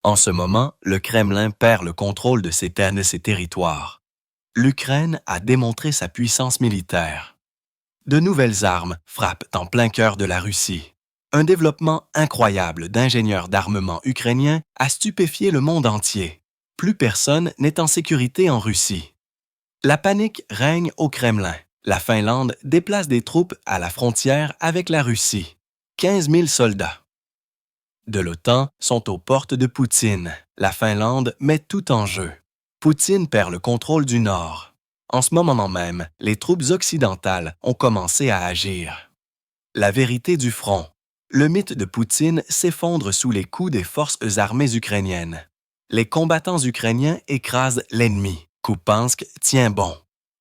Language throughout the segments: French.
En ce moment, le Kremlin perd le contrôle de ses terres et ses territoires. L'Ukraine a démontré sa puissance militaire. De nouvelles armes frappent en plein cœur de la Russie. Un développement incroyable d'ingénieurs d'armement ukrainiens a stupéfié le monde entier. Plus personne n'est en sécurité en Russie. La panique règne au Kremlin. La Finlande déplace des troupes à la frontière avec la Russie. 15 000 soldats de l'OTAN sont aux portes de Poutine. La Finlande met tout en jeu. Poutine perd le contrôle du Nord. En ce moment même, les troupes occidentales ont commencé à agir. La vérité du front. Le mythe de Poutine s'effondre sous les coups des forces armées ukrainiennes. Les combattants ukrainiens écrasent l'ennemi. Kupiansk tient bon.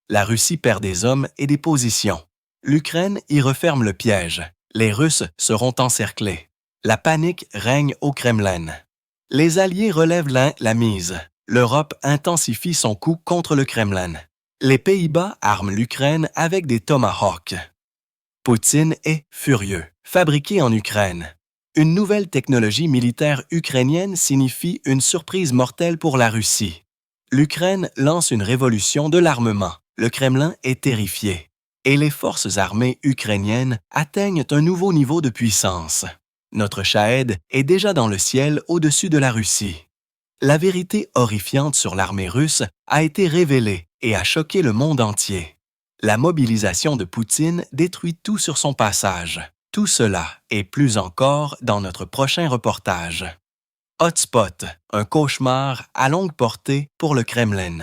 La Russie perd des hommes et des positions. L'Ukraine y referme le piège. Les Russes seront encerclés. La panique règne au Kremlin. Les Alliés relèvent la mise. L'Europe intensifie son coup contre le Kremlin. Les Pays-Bas arment l'Ukraine avec des Tomahawks. Poutine est furieux. Fabriqué en Ukraine. Une nouvelle technologie militaire ukrainienne signifie une surprise mortelle pour la Russie. L'Ukraine lance une révolution de l'armement. Le Kremlin est terrifié. Et les forces armées ukrainiennes atteignent un nouveau niveau de puissance. Notre Shahed est déjà dans le ciel au-dessus de la Russie. La vérité horrifiante sur l'armée russe a été révélée et a choqué le monde entier. La mobilisation de Poutine détruit tout sur son passage. Tout cela et plus encore dans notre prochain reportage. Hotspot, un cauchemar à longue portée pour le Kremlin.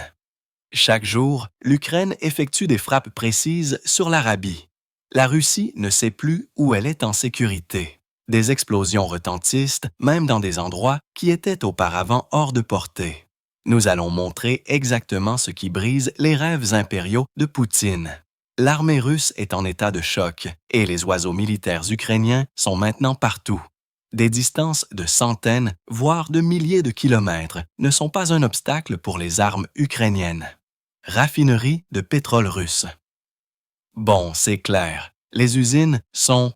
Chaque jour, l'Ukraine effectue des frappes précises sur l'Arabie. La Russie ne sait plus où elle est en sécurité. Des explosions retentissent même dans des endroits qui étaient auparavant hors de portée. Nous allons montrer exactement ce qui brise les rêves impériaux de Poutine. L'armée russe est en état de choc et les oiseaux militaires ukrainiens sont maintenant partout. Des distances de centaines, voire de milliers de kilomètres ne sont pas un obstacle pour les armes ukrainiennes. Raffinerie de pétrole russe. Bon, c'est clair, les usines sont...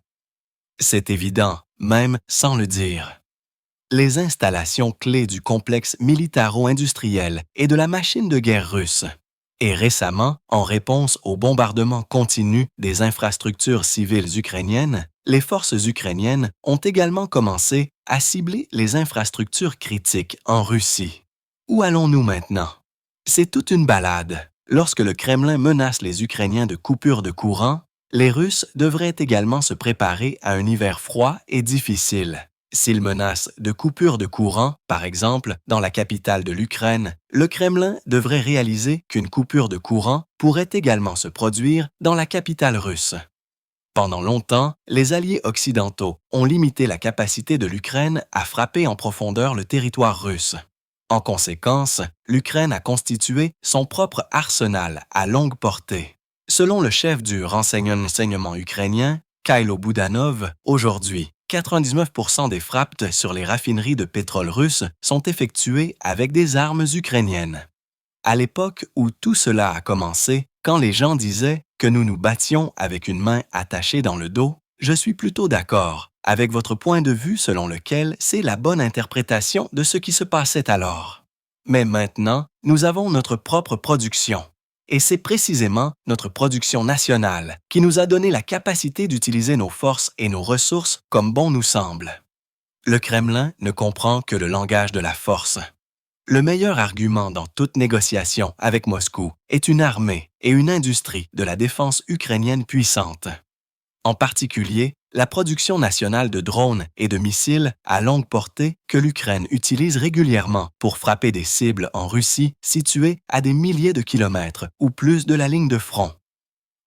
C'est évident, même sans le dire. Les installations clés du complexe militaro-industriel et de la machine de guerre russe. Et récemment, en réponse au bombardement continu des infrastructures civiles ukrainiennes, les forces ukrainiennes ont également commencé à cibler les infrastructures critiques en Russie. Où allons-nous maintenant? C'est toute une balade. Lorsque le Kremlin menace les Ukrainiens de coupure de courant, les Russes devraient également se préparer à un hiver froid et difficile. S'ils menacent de coupure de courant, par exemple, dans la capitale de l'Ukraine, le Kremlin devrait réaliser qu'une coupure de courant pourrait également se produire dans la capitale russe. Pendant longtemps, les alliés occidentaux ont limité la capacité de l'Ukraine à frapper en profondeur le territoire russe. En conséquence, l'Ukraine a constitué son propre arsenal à longue portée. Selon le chef du renseignement ukrainien, Khylo Budanov, aujourd'hui, 99% des frappes sur les raffineries de pétrole russes sont effectuées avec des armes ukrainiennes. À l'époque où tout cela a commencé, quand les gens disaient que nous nous battions avec une main attachée dans le dos, je suis plutôt d'accord avec votre point de vue selon lequel c'est la bonne interprétation de ce qui se passait alors. Mais maintenant, nous avons notre propre production. Et c'est précisément notre production nationale qui nous a donné la capacité d'utiliser nos forces et nos ressources comme bon nous semble. Le Kremlin ne comprend que le langage de la force. Le meilleur argument dans toute négociation avec Moscou est une armée et une industrie de la défense ukrainienne puissante. En particulier, la production nationale de drones et de missiles à longue portée que l'Ukraine utilise régulièrement pour frapper des cibles en Russie situées à des milliers de kilomètres ou plus de la ligne de front.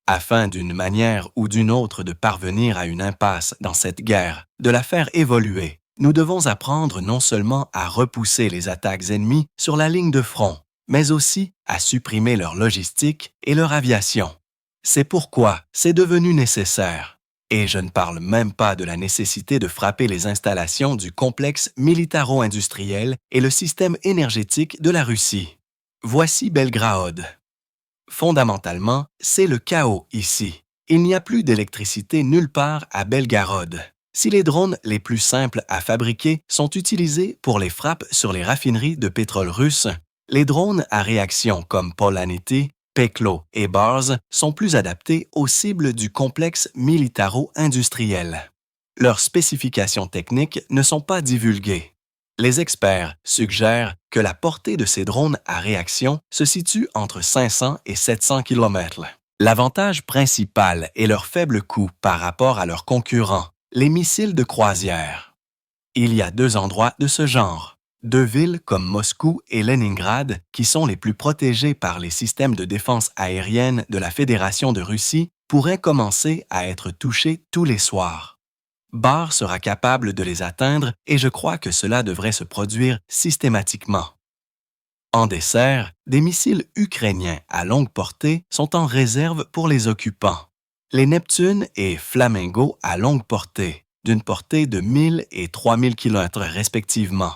Afin d'une manière ou d'une autre de parvenir à une impasse dans cette guerre, de la faire évoluer, nous devons apprendre non seulement à repousser les attaques ennemies sur la ligne de front, mais aussi à supprimer leur logistique et leur aviation. C'est pourquoi c'est devenu nécessaire. Et je ne parle même pas de la nécessité de frapper les installations du complexe militaro-industriel et le système énergétique de la Russie. Voici Belgrade. Fondamentalement, c'est le chaos ici. Il n'y a plus d'électricité nulle part à Belgorod. Si les drones les plus simples à fabriquer sont utilisés pour les frappes sur les raffineries de pétrole russes, les drones à réaction comme Polanity, Peklo et Bars sont plus adaptés aux cibles du complexe militaro-industriel. Leurs spécifications techniques ne sont pas divulguées. Les experts suggèrent que la portée de ces drones à réaction se situe entre 500 et 700 km. L'avantage principal est leur faible coût par rapport à leurs concurrents, les missiles de croisière. Il y a 2 endroits de ce genre. 2 villes comme Moscou et Leningrad, qui sont les plus protégées par les systèmes de défense aérienne de la Fédération de Russie, pourraient commencer à être touchées tous les soirs. Bar sera capable de les atteindre et je crois que cela devrait se produire systématiquement. En dessert, des missiles ukrainiens à longue portée sont en réserve pour les occupants. Les Neptune et Flamingo à longue portée, d'une portée de 1000 et 3000 km respectivement.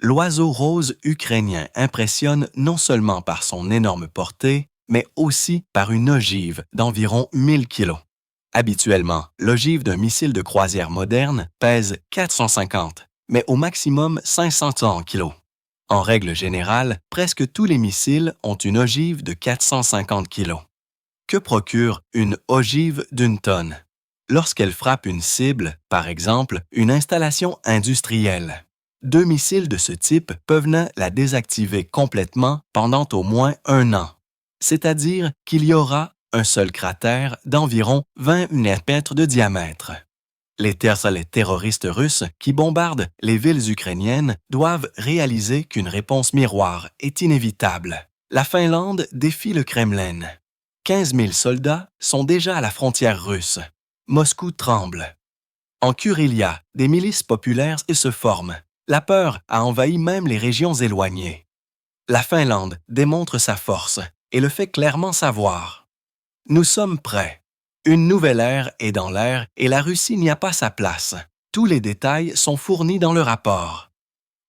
L'oiseau rose ukrainien impressionne non seulement par son énorme portée, mais aussi par une ogive d'environ 1000 kg. Habituellement, l'ogive d'un missile de croisière moderne pèse 450, mais au maximum 500 kg. En règle générale, presque tous les missiles ont une ogive de 450 kg. Que procure une ogive d'une tonne? Lorsqu'elle frappe une cible, par exemple, une installation industrielle. 2 missiles de ce type peuvent la désactiver complètement pendant au moins 1 an. C'est-à-dire qu'il y aura un seul cratère d'environ 20 mètres de diamètre. Les terroristes russes qui bombardent les villes ukrainiennes doivent réaliser qu'une réponse miroir est inévitable. La Finlande défie le Kremlin. 15 000 soldats sont déjà à la frontière russe. Moscou tremble. En Kurylia, des milices populaires se forment. La peur a envahi même les régions éloignées. La Finlande démontre sa force et le fait clairement savoir. Nous sommes prêts. Une nouvelle ère est dans l'air et la Russie n'y a pas sa place. Tous les détails sont fournis dans le rapport.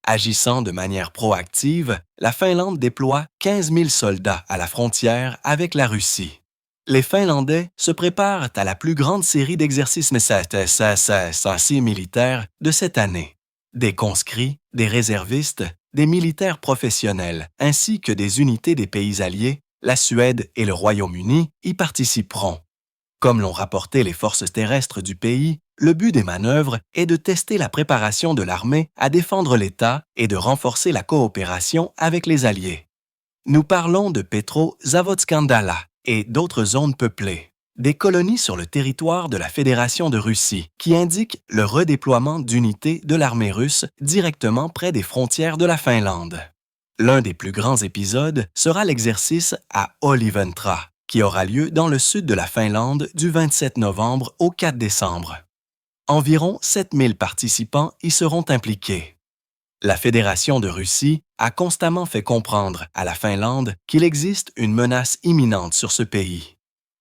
Agissant de manière proactive, la Finlande déploie 15 000 soldats à la frontière avec la Russie. Les Finlandais se préparent à la plus grande série d'exercices militaires de cette année. Des conscrits, des réservistes, des militaires professionnels, ainsi que des unités des pays alliés, la Suède et le Royaume-Uni y participeront. Comme l'ont rapporté les forces terrestres du pays, le but des manœuvres est de tester la préparation de l'armée à défendre l'État et de renforcer la coopération avec les Alliés. Nous parlons de Petro-Zavodskandala et d'autres zones peuplées, des colonies sur le territoire de la Fédération de Russie qui indiquent le redéploiement d'unités de l'armée russe directement près des frontières de la Finlande. L'un des plus grands épisodes sera l'exercice à Oliventra, qui aura lieu dans le sud de la Finlande du 27 novembre au 4 décembre. Environ 7000 participants y seront impliqués. La Fédération de Russie a constamment fait comprendre à la Finlande qu'il existe une menace imminente sur ce pays.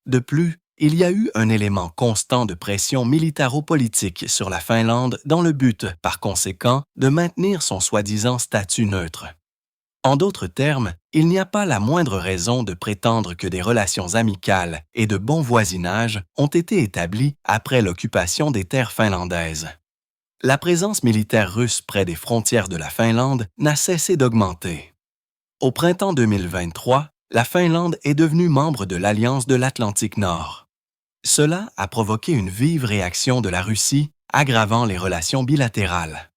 De plus, il y a eu un élément constant de pression militaro-politique sur la Finlande dans le but, par conséquent, de maintenir son soi-disant statut neutre. En d'autres termes, il n'y a pas la moindre raison de prétendre que des relations amicales et de bon voisinage ont été établies après l'occupation des terres finlandaises. La présence militaire russe près des frontières de la Finlande n'a cessé d'augmenter. Au printemps 2023, la Finlande est devenue membre de l'Alliance de l'Atlantique Nord. Cela a provoqué une vive réaction de la Russie, aggravant les relations bilatérales.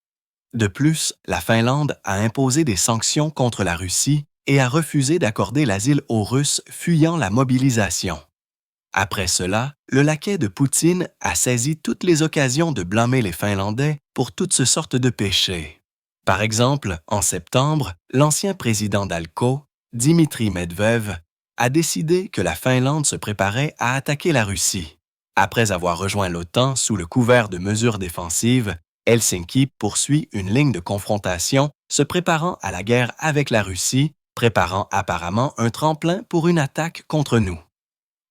De plus, la Finlande a imposé des sanctions contre la Russie et a refusé d'accorder l'asile aux Russes fuyant la mobilisation. Après cela, le laquais de Poutine a saisi toutes les occasions de blâmer les Finlandais pour toutes sortes de péchés. Par exemple, en septembre, l'ancien président d'Alco, Dmitri Medvedev, a décidé que la Finlande se préparait à attaquer la Russie. Après avoir rejoint l'OTAN sous le couvert de mesures défensives, Helsinki poursuit une ligne de confrontation se préparant à la guerre avec la Russie, préparant apparemment un tremplin pour une attaque contre nous.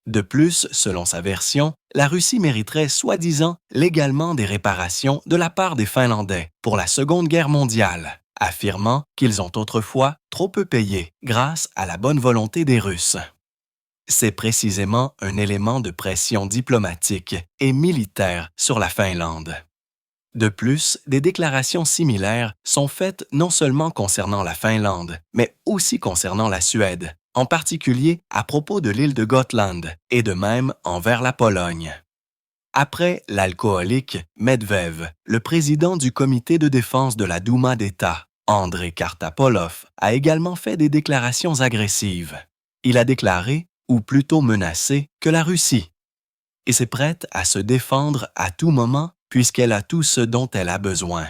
De plus, selon sa version, la Russie mériterait soi-disant légalement des réparations de la part des Finlandais pour la Seconde Guerre mondiale, affirmant qu'ils ont autrefois trop peu payé grâce à la bonne volonté des Russes. C'est précisément un élément de pression diplomatique et militaire sur la Finlande. De plus, des déclarations similaires sont faites non seulement concernant la Finlande, mais aussi concernant la Suède, en particulier à propos de l'île de Gotland et de même envers la Pologne. Après l'alcoolique Medvedev, le président du comité de défense de la Douma d'État, Andrei Kartapolov, a également fait des déclarations agressives. Il a déclaré, ou plutôt menacé, que la Russie est prête à se défendre à tout moment puisqu'elle a tout ce dont elle a besoin.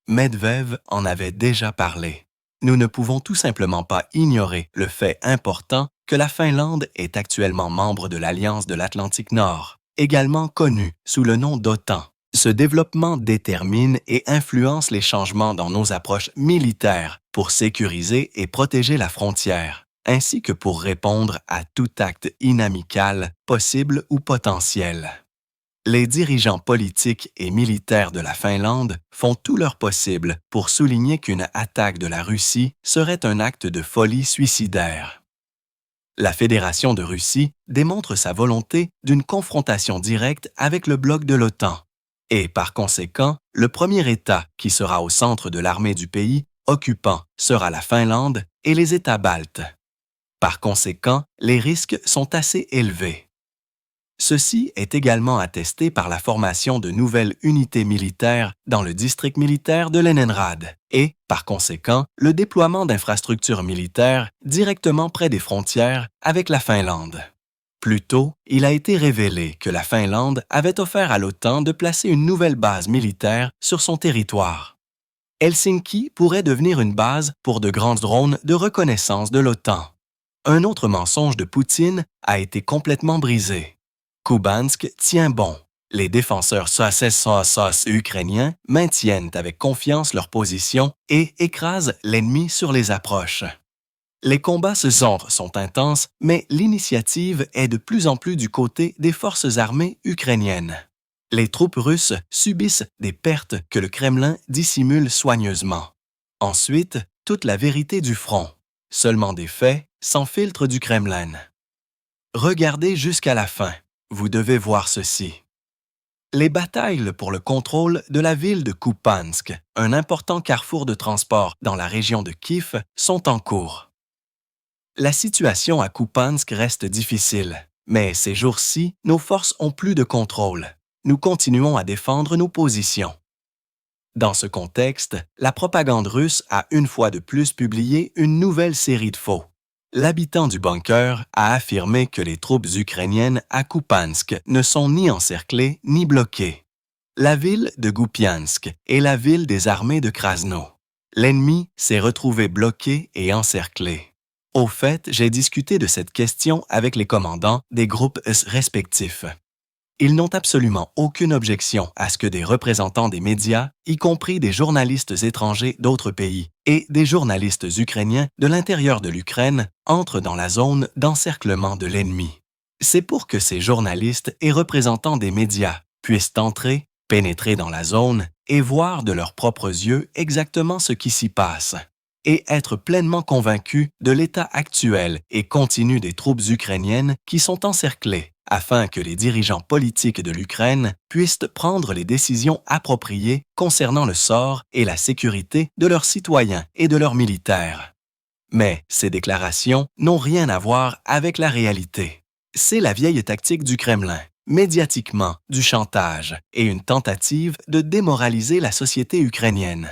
Medvedev en avait déjà parlé. Nous ne pouvons tout simplement pas ignorer le fait important que la Finlande est actuellement membre de l'Alliance de l'Atlantique Nord, également connue sous le nom d'OTAN. Ce développement détermine et influence les changements dans nos approches militaires pour sécuriser et protéger la frontière, ainsi que pour répondre à tout acte inamical, possible ou potentiel. Les dirigeants politiques et militaires de la Finlande font tout leur possible pour souligner qu'une attaque de la Russie serait un acte de folie suicidaire. La Fédération de Russie démontre sa volonté d'une confrontation directe avec le bloc de l'OTAN, et par conséquent, le premier État qui sera au centre de l'armée du pays occupant sera la Finlande et les États baltes. Par conséquent, les risques sont assez élevés. Ceci est également attesté par la formation de nouvelles unités militaires dans le district militaire de Leningrad et, par conséquent, le déploiement d'infrastructures militaires directement près des frontières avec la Finlande. Plus tôt, il a été révélé que la Finlande avait offert à l'OTAN de placer une nouvelle base militaire sur son territoire. Helsinki pourrait devenir une base pour de grands drones de reconnaissance de l'OTAN. Un autre mensonge de Poutine a été complètement brisé. Kubansk tient bon. Les défenseurs SOS ukrainiens maintiennent avec confiance leur position et écrasent l'ennemi sur les approches. Les combats se sont intenses, mais l'initiative est de plus en plus du côté des forces armées ukrainiennes. Les troupes russes subissent des pertes que le Kremlin dissimule soigneusement. Ensuite, toute la vérité du front. Seulement des faits, sans filtre du Kremlin. Regardez jusqu'à la fin. Vous devez voir ceci. Les batailles pour le contrôle de la ville de Kupiansk, un important carrefour de transport dans la région de Kiev, sont en cours. La situation à Kupiansk reste difficile, mais ces jours-ci, nos forces ont plus de contrôle. Nous continuons à défendre nos positions. Dans ce contexte, la propagande russe a une fois de plus publié une nouvelle série de faux. L'habitant du bunker a affirmé que les troupes ukrainiennes à Kupiansk ne sont ni encerclées ni bloquées. La ville de Kupiansk est la ville des armées de Krasno. L'ennemi s'est retrouvé bloqué et encerclé. Au fait, j'ai discuté de cette question avec les commandants des groupes respectifs. Ils n'ont absolument aucune objection à ce que des représentants des médias, y compris des journalistes étrangers d'autres pays et des journalistes ukrainiens de l'intérieur de l'Ukraine, entrent dans la zone d'encerclement de l'ennemi. C'est pour que ces journalistes et représentants des médias puissent entrer, pénétrer dans la zone et voir de leurs propres yeux exactement ce qui s'y passe, et être pleinement convaincus de l'état actuel et continu des troupes ukrainiennes qui sont encerclées, afin que les dirigeants politiques de l'Ukraine puissent prendre les décisions appropriées concernant le sort et la sécurité de leurs citoyens et de leurs militaires. Mais ces déclarations n'ont rien à voir avec la réalité. C'est la vieille tactique du Kremlin, médiatiquement du chantage et une tentative de démoraliser la société ukrainienne.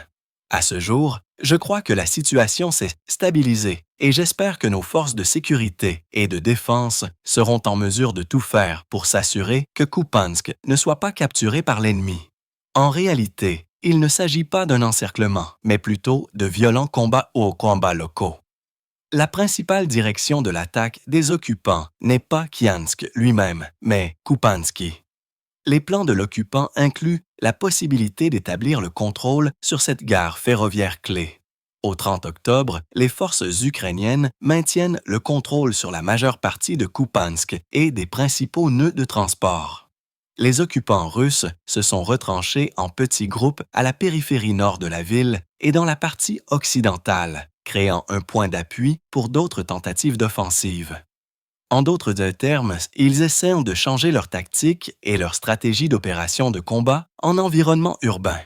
À ce jour, je crois que la situation s'est stabilisée et j'espère que nos forces de sécurité et de défense seront en mesure de tout faire pour s'assurer que Kupiansk ne soit pas capturé par l'ennemi. En réalité, il ne s'agit pas d'un encerclement, mais plutôt de violents combats locaux. La principale direction de l'attaque des occupants n'est pas Kiansk lui-même, mais Kupianski. Les plans de l'occupant incluent la possibilité d'établir le contrôle sur cette gare ferroviaire clé. Au 30 octobre, les forces ukrainiennes maintiennent le contrôle sur la majeure partie de Kupiansk et des principaux nœuds de transport. Les occupants russes se sont retranchés en petits groupes à la périphérie nord de la ville et dans la partie occidentale, créant un point d'appui pour d'autres tentatives d'offensive. En d'autres termes, ils essaient de changer leur tactique et leur stratégie d'opération de combat en environnement urbain.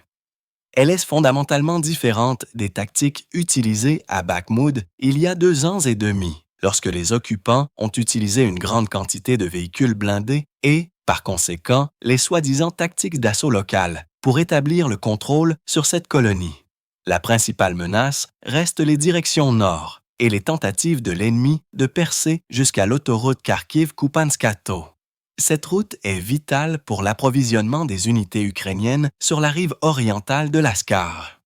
Elle est fondamentalement différente des tactiques utilisées à Bakhmoud il y a 2 ans et demi, lorsque les occupants ont utilisé une grande quantité de véhicules blindés et, par conséquent, les soi-disant tactiques d'assaut local pour établir le contrôle sur cette colonie. La principale menace reste les directions nord et les tentatives de l'ennemi de percer jusqu'à l'autoroute Kharkiv-Kupanskato. Cette route est vitale pour l'approvisionnement des unités ukrainiennes sur la rive orientale de l'Askar.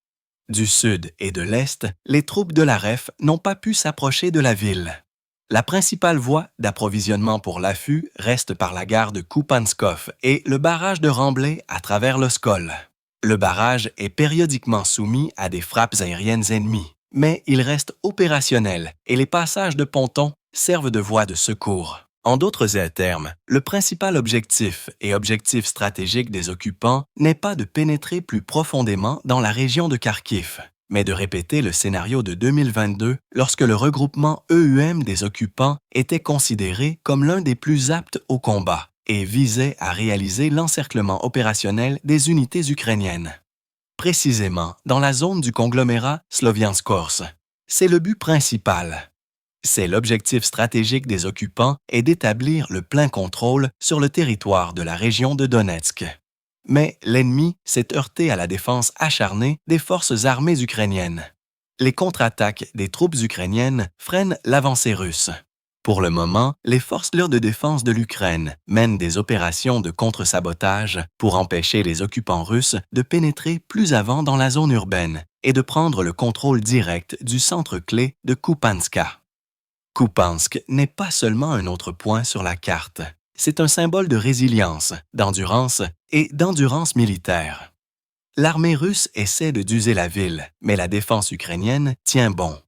Du sud et de l'est, les troupes de la REF n'ont pas pu s'approcher de la ville. La principale voie d'approvisionnement pour l'affût reste par la gare de Kupanskov et le barrage de Remblai à travers l'Oskol. Le barrage est périodiquement soumis à des frappes aériennes ennemies, mais il reste opérationnel et les passages de pontons servent de voie de secours. En d'autres termes, le principal objectif et objectif stratégique des occupants n'est pas de pénétrer plus profondément dans la région de Kharkiv, mais de répéter le scénario de 2022 lorsque le regroupement EUM des occupants était considéré comme l'un des plus aptes au combat et visait à réaliser l'encerclement opérationnel des unités ukrainiennes. Précisément dans la zone du conglomérat Sloviansk-Kors. C'est le but principal. C'est l'objectif stratégique des occupants est d'établir le plein contrôle sur le territoire de la région de Donetsk. Mais l'ennemi s'est heurté à la défense acharnée des forces armées ukrainiennes. Les contre-attaques des troupes ukrainiennes freinent l'avancée russe. Pour le moment, les forces de défense de l'Ukraine mènent des opérations de contre-sabotage pour empêcher les occupants russes de pénétrer plus avant dans la zone urbaine et de prendre le contrôle direct du centre clé de Kupanska. Kupansk n'est pas seulement un autre point sur la carte, c'est un symbole de résilience, d'endurance et d'endurance militaire. L'armée russe essaie d'user la ville, mais la défense ukrainienne tient bon.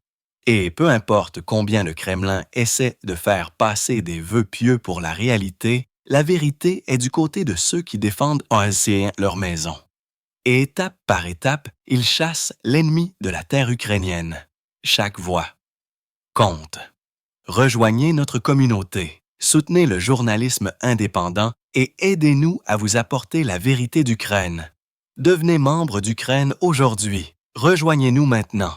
Et peu importe combien le Kremlin essaie de faire passer des vœux pieux pour la réalité, la vérité est du côté de ceux qui défendent leur maison. Et étape par étape, ils chassent l'ennemi de la terre ukrainienne. Chaque voix compte. Rejoignez notre communauté, soutenez le journalisme indépendant et aidez-nous à vous apporter la vérité d'Ukraine. Devenez membre d'Ukraine aujourd'hui. Rejoignez-nous maintenant.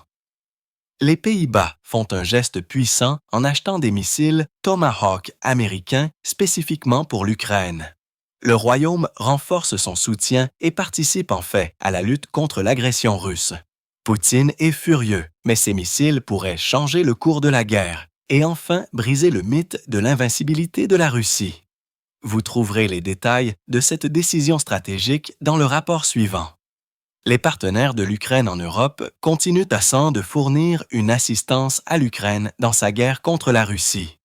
Les Pays-Bas font un geste puissant en achetant des missiles Tomahawk américains spécifiquement pour l'Ukraine. Le Royaume renforce son soutien et participe en fait à la lutte contre l'agression russe. Poutine est furieux, mais ces missiles pourraient changer le cours de la guerre et enfin briser le mythe de l'invincibilité de la Russie. Vous trouverez les détails de cette décision stratégique dans le rapport suivant. Les partenaires de l'Ukraine en Europe continuent de fournir une assistance à l'Ukraine dans sa guerre contre la Russie.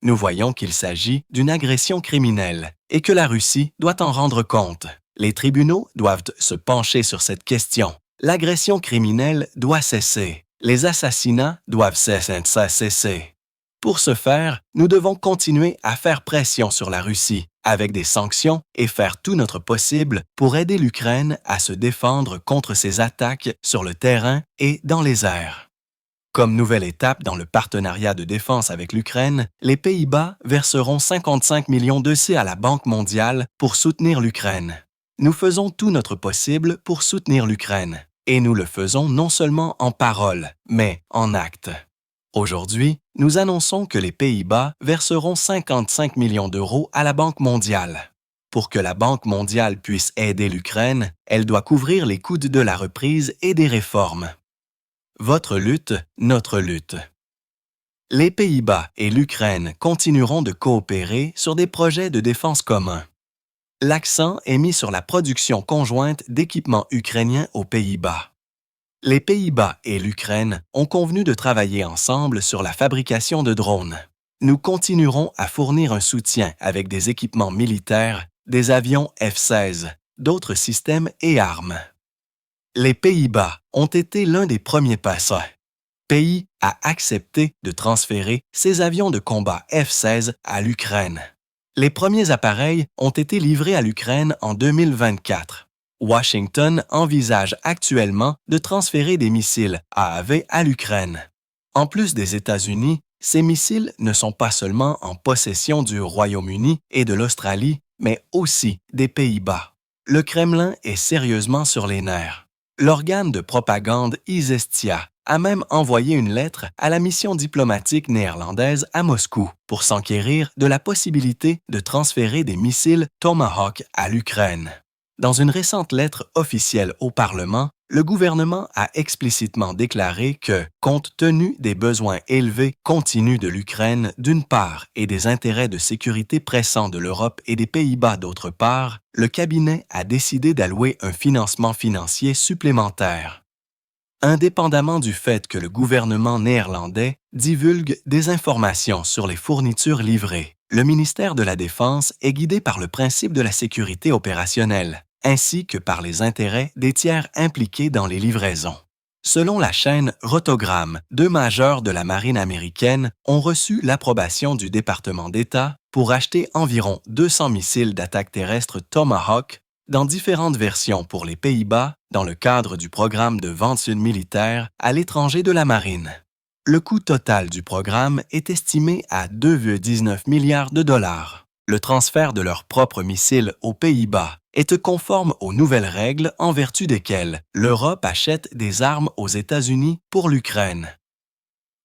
Nous voyons qu'il s'agit d'une agression criminelle et que la Russie doit en rendre compte. Les tribunaux doivent se pencher sur cette question. L'agression criminelle doit cesser. Les assassinats doivent cesser. Pour ce faire, nous devons continuer à faire pression sur la Russie avec des sanctions et faire tout notre possible pour aider l'Ukraine à se défendre contre ces attaques sur le terrain et dans les airs. Comme nouvelle étape dans le partenariat de défense avec l'Ukraine, les Pays-Bas verseront 55 millions d'euros à la Banque mondiale pour soutenir l'Ukraine. Nous faisons tout notre possible pour soutenir l'Ukraine, et nous le faisons non seulement en parole, mais en actes. Aujourd'hui, nous annonçons que les Pays-Bas verseront 55 millions d'euros à la Banque mondiale. Pour que la Banque mondiale puisse aider l'Ukraine, elle doit couvrir les coûts de la reprise et des réformes. Votre lutte, notre lutte. Les Pays-Bas et l'Ukraine continueront de coopérer sur des projets de défense communs. L'accent est mis sur la production conjointe d'équipements ukrainiens aux Pays-Bas. Les Pays-Bas et l'Ukraine ont convenu de travailler ensemble sur la fabrication de drones. Nous continuerons à fournir un soutien avec des équipements militaires, des avions F-16, d'autres systèmes et armes. Les Pays-Bas ont été l'un des premiers pays à accepter de transférer ses avions de combat F-16 à l'Ukraine. Les premiers appareils ont été livrés à l'Ukraine en 2024. Washington envisage actuellement de transférer des missiles AAV à l'Ukraine. En plus des États-Unis, Ces missiles ne sont pas seulement en possession du Royaume-Uni et de l'Australie, mais aussi des Pays-Bas. Le Kremlin est sérieusement sur les nerfs. L'organe de propagande Izestia a même envoyé une lettre à la mission diplomatique néerlandaise à Moscou pour s'enquérir de la possibilité de transférer des missiles Tomahawk à l'Ukraine. Dans une récente lettre officielle au Parlement, le gouvernement a explicitement déclaré que, compte tenu des besoins élevés continus de l'Ukraine d'une part et des intérêts de sécurité pressants de l'Europe et des Pays-Bas d'autre part, le cabinet a décidé d'allouer un financement financier supplémentaire. Indépendamment du fait que le gouvernement néerlandais divulgue des informations sur les fournitures livrées, le ministère de la Défense est guidé par le principe de la sécurité opérationnelle, ainsi que par les intérêts des tiers impliqués dans les livraisons. Selon la chaîne Rotogram, 2 majeurs de la marine américaine ont reçu l'approbation du département d'État pour acheter environ 200 missiles d'attaque terrestre Tomahawk dans différentes versions pour les Pays-Bas dans le cadre du programme de vente militaire à l'étranger de la marine. Le coût total du programme est estimé à 2,19 milliards de dollars. Le transfert de leurs propres missiles aux Pays-Bas est conforme aux nouvelles règles en vertu desquelles l'Europe achète des armes aux États-Unis pour l'Ukraine.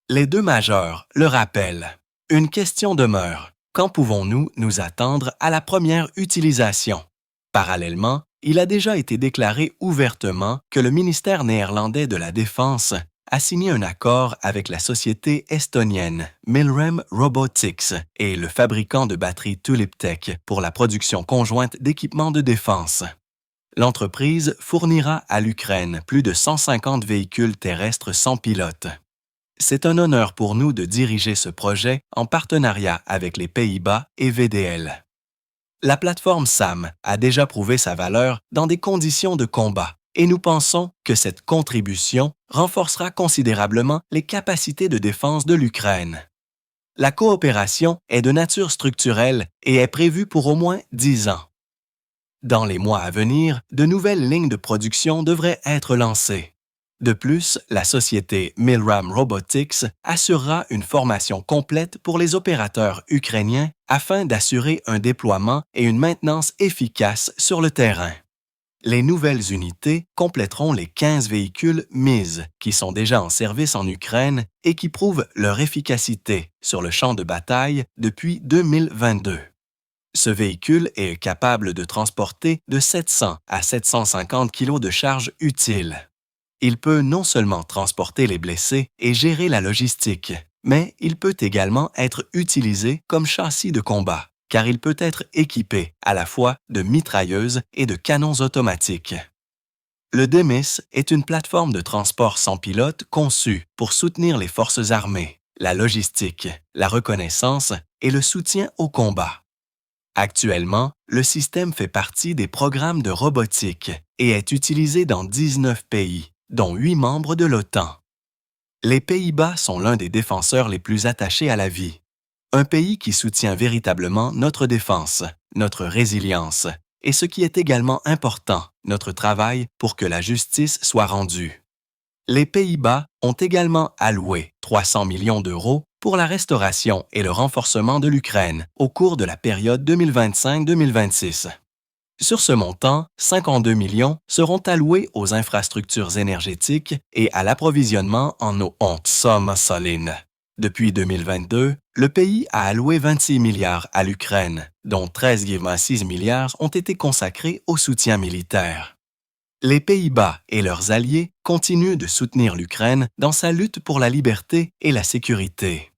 Les 2 majeurs le rappellent. Une question demeure. Quand pouvons-nous nous attendre à la première utilisation? Parallèlement, il a déjà été déclaré ouvertement que le ministère néerlandais de la Défense a signé un accord avec la société estonienne Milrem Robotics et le fabricant de batteries Tuliptech pour la production conjointe d'équipements de défense. L'entreprise fournira à l'Ukraine plus de 150 véhicules terrestres sans pilote. C'est un honneur pour nous de diriger ce projet en partenariat avec les Pays-Bas et VDL. La plateforme SAM a déjà prouvé sa valeur dans des conditions de combat et nous pensons que cette contribution renforcera considérablement les capacités de défense de l'Ukraine. La coopération est de nature structurelle et est prévue pour au moins 10 ans. Dans les mois à venir, de nouvelles lignes de production devraient être lancées. De plus, la société Milram Robotics assurera une formation complète pour les opérateurs ukrainiens afin d'assurer un déploiement et une maintenance efficace sur le terrain. Les nouvelles unités compléteront les 15 véhicules MIS qui sont déjà en service en Ukraine et qui prouvent leur efficacité sur le champ de bataille depuis 2022. Ce véhicule est capable de transporter de 700 à 750 kg de charge utile. Il peut non seulement transporter les blessés et gérer la logistique, mais il peut également être utilisé comme châssis de combat, car il peut être équipé à la fois de mitrailleuses et de canons automatiques. Le DEMIS est une plateforme de transport sans pilote conçue pour soutenir les forces armées, la logistique, la reconnaissance et le soutien au combat. Actuellement, le système fait partie des programmes de robotique et est utilisé dans 19 pays, dont 8 membres de l'OTAN. Les Pays-Bas sont l'un des défenseurs les plus attachés à la vie. Un pays qui soutient véritablement notre défense, notre résilience, et ce qui est également important, notre travail pour que la justice soit rendue. Les Pays-Bas ont également alloué 300 millions d'euros pour la restauration et le renforcement de l'Ukraine au cours de la période 2025-2026. Sur ce montant, 52 millions seront alloués aux infrastructures énergétiques et à l'approvisionnement en eau saline. Depuis 2022, le pays a alloué 26 milliards à l'Ukraine, dont 13,6 milliards ont été consacrés au soutien militaire. Les Pays-Bas et leurs alliés continuent de soutenir l'Ukraine dans sa lutte pour la liberté et la sécurité.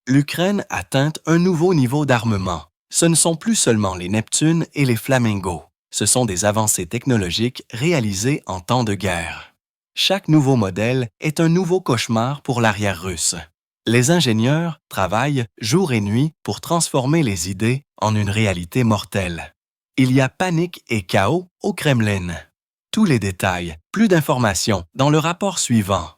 L'Ukraine atteint un nouveau niveau d'armement. Ce ne sont plus seulement les Neptunes et les Flamingo. Ce sont des avancées technologiques réalisées en temps de guerre. Chaque nouveau modèle est un nouveau cauchemar pour l'arrière russe. Les ingénieurs travaillent jour et nuit pour transformer les idées en une réalité mortelle. Il y a panique et chaos au Kremlin. Tous les détails, plus d'informations dans le rapport suivant.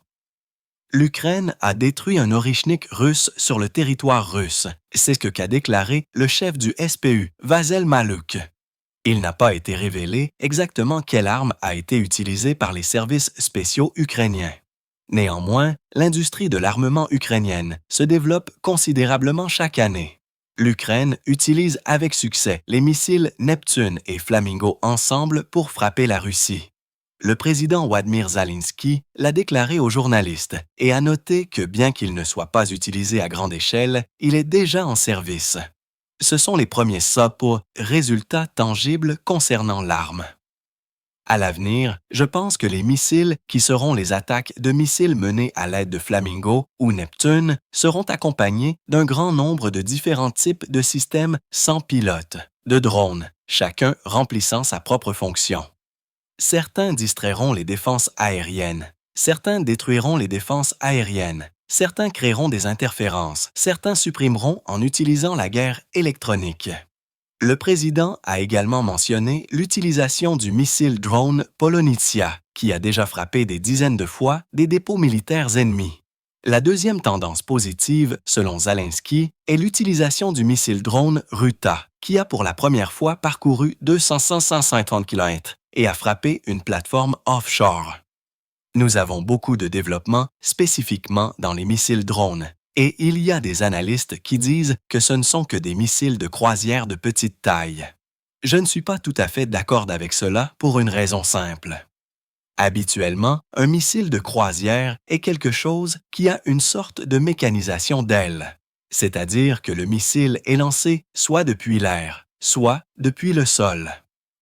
L'Ukraine a détruit un orichnik russe sur le territoire russe. C'est ce qu'a déclaré le chef du SPU, Vasyl Maluk. Il n'a pas été révélé exactement quelle arme a été utilisée par les services spéciaux ukrainiens. Néanmoins, l'industrie de l'armement ukrainienne se développe considérablement chaque année. L'Ukraine utilise avec succès les missiles Neptune et Flamingo ensemble pour frapper la Russie. Le président Władimir Zelensky l'a déclaré aux journalistes et a noté que bien qu'il ne soit pas utilisé à grande échelle, il est déjà en service. Ce sont les premiers résultats tangibles concernant l'arme. À l'avenir, je pense que les missiles qui seront les attaques de missiles menées à l'aide de Flamingo ou Neptune seront accompagnés d'un grand nombre de différents types de systèmes sans pilote, de drones, chacun remplissant sa propre fonction. Certains distrairont les défenses aériennes, certains détruiront les défenses aériennes, certains créeront des interférences, certains supprimeront en utilisant la guerre électronique. Le président a également mentionné l'utilisation du missile drone Polonitsya, qui a déjà frappé des dizaines de fois des dépôts militaires ennemis. La deuxième tendance positive, selon Zelensky, est l'utilisation du missile drone Ruta, qui a pour la première fois parcouru 250 km et a frappé une plateforme offshore. Nous avons beaucoup de développement spécifiquement dans les missiles drones, et il y a des analystes qui disent que ce ne sont que des missiles de croisière de petite taille. Je ne suis pas tout à fait d'accord avec cela pour une raison simple. Habituellement, un missile de croisière est quelque chose qui a une sorte de mécanisation d'aile, c'est-à-dire que le missile est lancé soit depuis l'air, soit depuis le sol.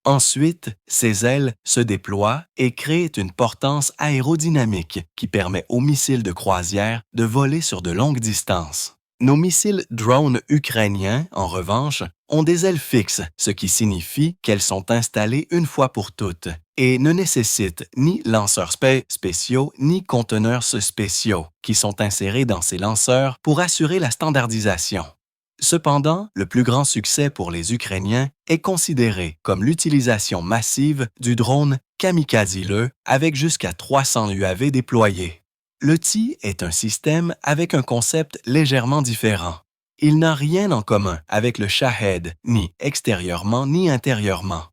Ensuite, ces ailes se déploient et créent une portance aérodynamique qui permet aux missiles de croisière de voler sur de longues distances. Nos missiles drones ukrainiens, en revanche, ont des ailes fixes, ce qui signifie qu'elles sont installées une fois pour toutes et ne nécessitent ni lanceurs spéciaux ni conteneurs spéciaux qui sont insérés dans ces lanceurs pour assurer la standardisation. Cependant, le plus grand succès pour les Ukrainiens est considéré comme l'utilisation massive du drone Kamikaze-le avec jusqu'à 300 UAV déployés. Le TI est un système avec un concept légèrement différent. Il n'a rien en commun avec le Shahed, ni extérieurement ni intérieurement.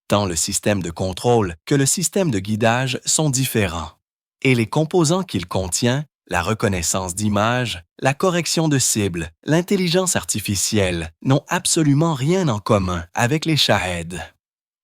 Tant le système de contrôle que le système de guidage sont différents. Et les composants qu'il contient, la reconnaissance d'images, la correction de cibles, l'intelligence artificielle n'ont absolument rien en commun avec les Shahed.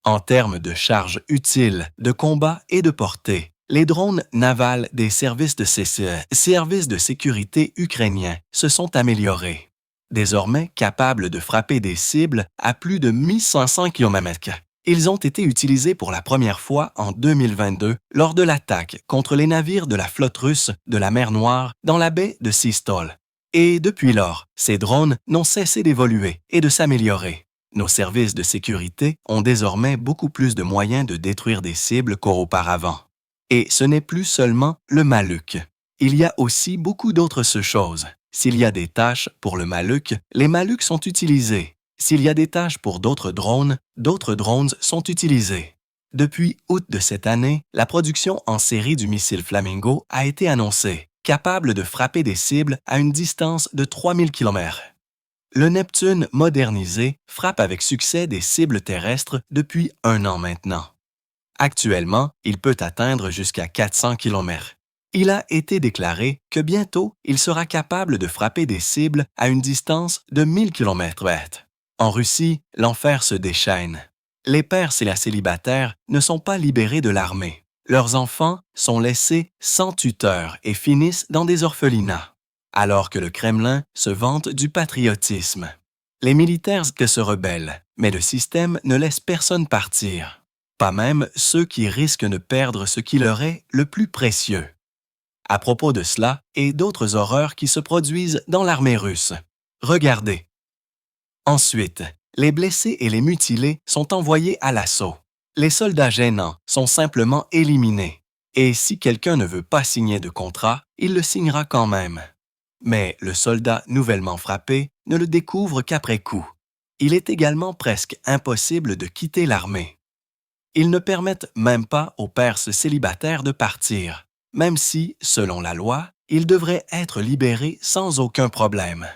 En termes de charge utile, de combat et de portée, les drones navals des services de sécurité ukrainiens se sont améliorés. Désormais capables de frapper des cibles à plus de 1500 km. Ils ont été utilisés pour la première fois en 2022 lors de l'attaque contre les navires de la flotte russe de la mer Noire dans la baie de Seastol. Et depuis lors, ces drones n'ont cessé d'évoluer et de s'améliorer. Nos services de sécurité ont désormais beaucoup plus de moyens de détruire des cibles qu'auparavant. Et ce n'est plus seulement le Maluc. Il y a aussi beaucoup d'autres choses. S'il y a des tâches pour le Maluc, les Malucs sont utilisés. S'il y a des tâches pour d'autres drones sont utilisés. Depuis août de cette année, la production en série du missile Flamingo a été annoncée, capable de frapper des cibles à une distance de 3000 km. Le Neptune modernisé frappe avec succès des cibles terrestres depuis 1 an maintenant. Actuellement, il peut atteindre jusqu'à 400 km. Il a été déclaré que bientôt, il sera capable de frapper des cibles à une distance de 1000 km. En Russie, l'enfer se déchaîne. Les pères célibataires ne sont pas libérés de l'armée. Leurs enfants sont laissés sans tuteur et finissent dans des orphelinats, alors que le Kremlin se vante du patriotisme. Les militaires se rebellent, mais le système ne laisse personne partir. Pas même ceux qui risquent de perdre ce qui leur est le plus précieux. À propos de cela et d'autres horreurs qui se produisent dans l'armée russe, regardez. Ensuite, les blessés et les mutilés sont envoyés à l'assaut. Les soldats gênants sont simplement éliminés. Et si quelqu'un ne veut pas signer de contrat, il le signera quand même. Mais le soldat nouvellement frappé ne le découvre qu'après coup. Il est également presque impossible de quitter l'armée. Ils ne permettent même pas aux pères célibataires de partir, même si, selon la loi, ils devraient être libérés sans aucun problème.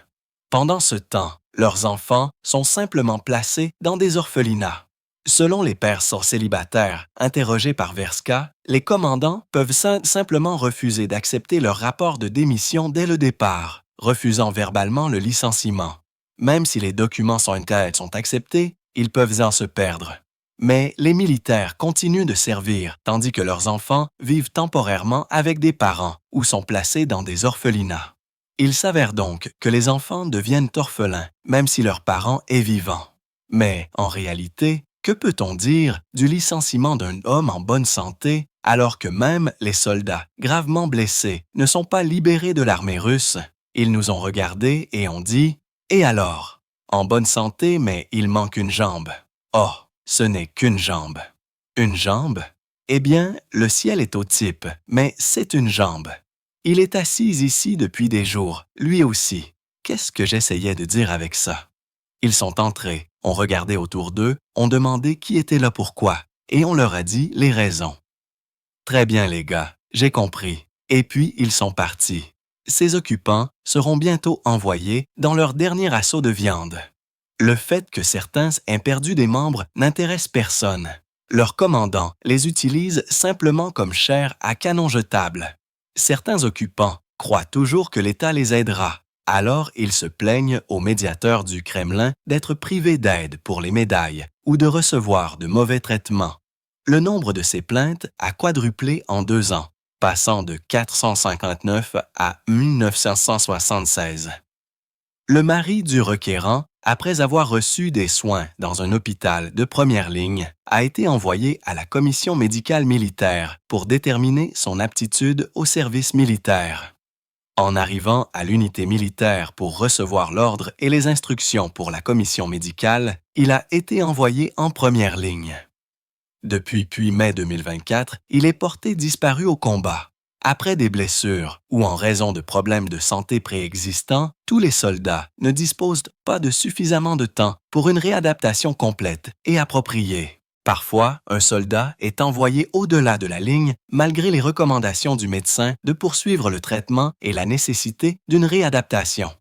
Pendant ce temps, leurs enfants sont simplement placés dans des orphelinats. Selon les pères célibataires interrogés par Verska, les commandants peuvent simplement refuser d'accepter leur rapport de démission dès le départ, refusant verbalement le licenciement. Même si les documents sont acceptés, ils peuvent en se perdre. Mais les militaires continuent de servir tandis que leurs enfants vivent temporairement avec des parents ou sont placés dans des orphelinats. Il s'avère donc que les enfants deviennent orphelins, même si leur parent est vivant. Mais, en réalité, que peut-on dire du licenciement d'un homme en bonne santé alors que même les soldats gravement blessés ne sont pas libérés de l'armée russe? Ils nous ont regardés et ont dit « Et alors? En bonne santé, mais il manque une jambe. Oh, ce n'est qu'une jambe. » Une jambe? Eh bien, le ciel est au type, mais c'est une jambe. Il est assis ici depuis des jours, lui aussi. Qu'est-ce que j'essayais de dire avec ça? Ils sont entrés, ont regardé autour d'eux, ont demandé qui était là pourquoi, et on leur a dit les raisons. Très bien les gars, j'ai compris. Et puis ils sont partis. Ces occupants seront bientôt envoyés dans leur dernier assaut de viande. Le fait que certains aient perdu des membres n'intéresse personne. Leurs commandants les utilisent simplement comme chair à canon jetable. Certains occupants croient toujours que l'État les aidera. Alors, ils se plaignent au médiateur du Kremlin d'être privés d'aide pour les médailles ou de recevoir de mauvais traitements. Le nombre de ces plaintes a quadruplé en 2 ans, passant de 459 à 1976. Le mari du requérant, après avoir reçu des soins dans un hôpital de première ligne, a été envoyé à la commission médicale militaire pour déterminer son aptitude au service militaire. En arrivant à l'unité militaire pour recevoir l'ordre et les instructions pour la commission médicale, il a été envoyé en première ligne. Depuis mai 2024, il est porté disparu au combat. Après des blessures ou en raison de problèmes de santé préexistants, tous les soldats ne disposent pas de suffisamment de temps pour une réadaptation complète et appropriée. Parfois, un soldat est envoyé au-delà de la ligne malgré les recommandations du médecin de poursuivre le traitement et la nécessité d'une réadaptation.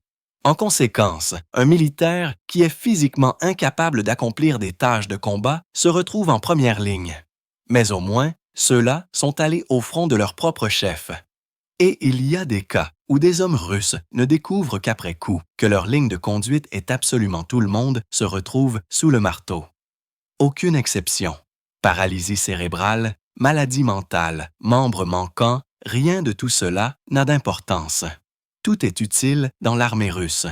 En conséquence, un militaire qui est physiquement incapable d'accomplir des tâches de combat se retrouve en première ligne. Mais au moins, ceux-là sont allés au front de leur propre chef. Et il y a des cas où des hommes russes ne découvrent qu'après coup que leur ligne de conduite est absolument tout le monde se retrouve sous le marteau. Aucune exception. Paralysie cérébrale, maladie mentale, membres manquants, rien de tout cela n'a d'importance. Tout est utile dans l'armée russe.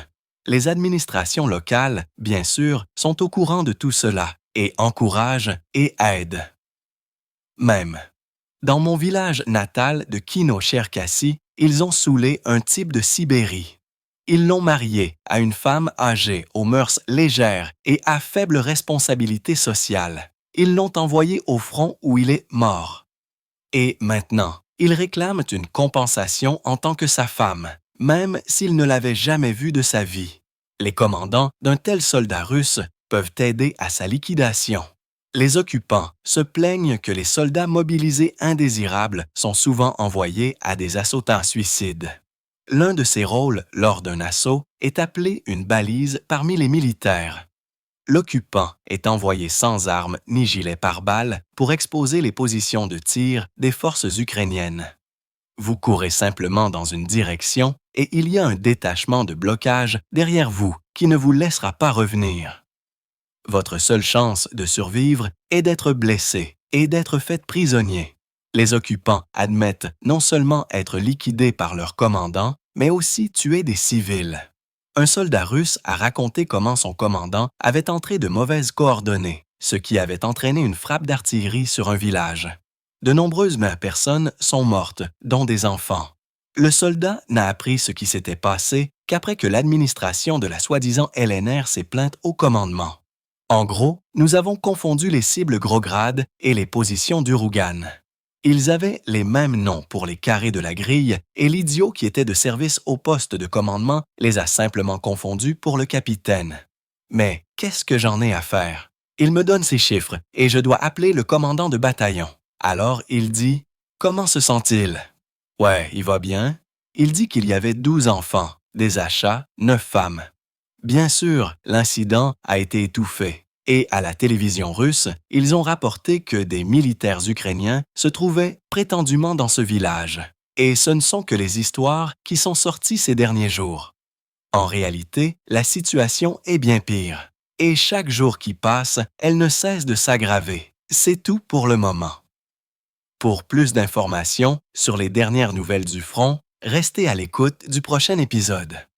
Les administrations locales, bien sûr, sont au courant de tout cela et encouragent et aident. Même. Dans mon village natal de Kino-Cherkassy, ils ont saoulé un type de Sibérie. Ils l'ont marié à une femme âgée aux mœurs légères et à faible responsabilité sociale. Ils l'ont envoyé au front où il est mort. Et maintenant, ils réclament une compensation en tant que sa femme, même s'il ne l'avait jamais vue de sa vie. Les commandants d'un tel soldat russe peuvent aider à sa liquidation. Les occupants se plaignent que les soldats mobilisés indésirables sont souvent envoyés à des assautants suicides. L'un de ces rôles lors d'un assaut est appelé une balise parmi les militaires. L'occupant est envoyé sans armes ni gilet pare-balles pour exposer les positions de tir des forces ukrainiennes. Vous courez simplement dans une direction et il y a un détachement de blocage derrière vous qui ne vous laissera pas revenir. Votre seule chance de survivre est d'être blessé et d'être fait prisonnier. Les occupants admettent non seulement être liquidés par leur commandant, mais aussi tuer des civils. Un soldat russe a raconté comment son commandant avait entré de mauvaises coordonnées, ce qui avait entraîné une frappe d'artillerie sur un village. De nombreuses personnes sont mortes, dont des enfants. Le soldat n'a appris ce qui s'était passé qu'après que l'administration de la soi-disant LNR s'est plainte au commandement. En gros, nous avons confondu les cibles gros grades et les positions d'Urugan. Ils avaient les mêmes noms pour les carrés de la grille et l'idiot qui était de service au poste de commandement les a simplement confondus pour le capitaine. Mais qu'est-ce que j'en ai à faire? Il me donne ses chiffres et je dois appeler le commandant de bataillon. Alors il dit « Comment se sent-il? » « Ouais, il va bien. » Il dit qu'il y avait 12 enfants, des achats, 9 femmes. Bien sûr, l'incident a été étouffé Et à la télévision russe, ils ont rapporté que des militaires ukrainiens se trouvaient prétendument dans ce village. Et ce ne sont que les histoires qui sont sorties ces derniers jours. En réalité, la situation est bien pire. Et chaque jour qui passe, elle ne cesse de s'aggraver. C'est tout pour le moment. Pour plus d'informations sur les dernières nouvelles du front, restez à l'écoute du prochain épisode.